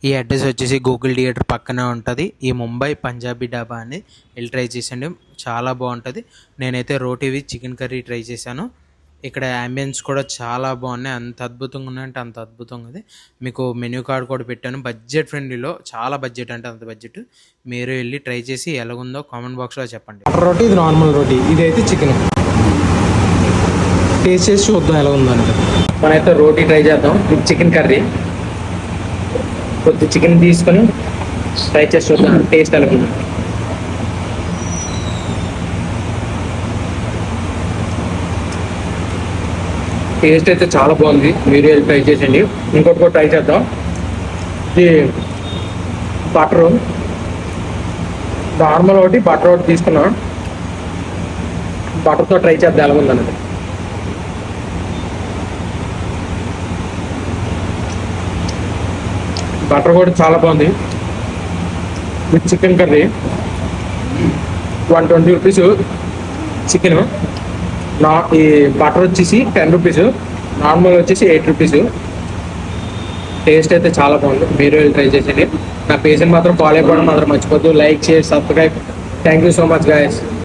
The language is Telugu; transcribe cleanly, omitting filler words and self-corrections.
ఈ అడ్రస్ వచ్చేసి గూగుల్ థియేటర్ పక్కనే ఉంటుంది. ఈ ముంబై పంజాబీ డాబా అని వెళ్ళి ట్రై చేసండి, చాలా బాగుంటుంది. నేనైతే రోటీ విత్ చికెన్ కర్రీ ట్రై చేశాను. ఇక్కడ అంబియన్స్ కూడా చాలా బాగున్నాయి, అంత అద్భుతంగా ఉన్నాయంటే అంత అద్భుతంగా ఉంది. మీకు మెన్యూ కార్డ్ కూడా పెట్టాను, బడ్జెట్ ఫ్రెండ్లీలో, చాలా బడ్జెట్ అంటే అంత బడ్జెట్. మీరు వెళ్ళి ట్రై చేసి ఎలాగుందో కామెంట్ బాక్స్లో చెప్పండి. రోటీ ఇది నార్మల్ రోటీ, ఇదైతే చికెన్. టేస్ట్ చేసి చూద్దాం ఎలా ఉందో అంటే. మనమైతే రోటీ ట్రై చేద్దాం విత్ చికెన్ కర్రీ. కొద్ది చికెన్ తీసుకొని ట్రై చేసి చూద్దాం టేస్ట్ ఎలా ఉంది. టేస్ట్ అయితే చాలా బాగుంది, మీరు వెళ్ళి ట్రై చేసేయండి. ఇంకోటి కూడా ట్రై చేద్దాం. ఇది బటర్, నార్మల్ ఒకటి బటర్ ఒకటి తీసుకున్నాం. బటర్తో ట్రై చేద్దాం ఎలా ఉందన్నది. బటర్ కూడా చాలా బాగుంది. With chicken curry 120 rupees chicken. ఈ బటర్ వచ్చేసి 10 రూపీస్, నార్మల్ వచ్చేసి 8 రూపీస్. టేస్ట్ అయితే చాలా బాగుంది, మీరు వెళ్ళి ట్రై చేసేది. నా పేజ్ని మాత్రం ఫాలో అయిపోవడం మాత్రం మర్చిపోద్దు. లైక్ చేసి subscribe. Thank you so much guys.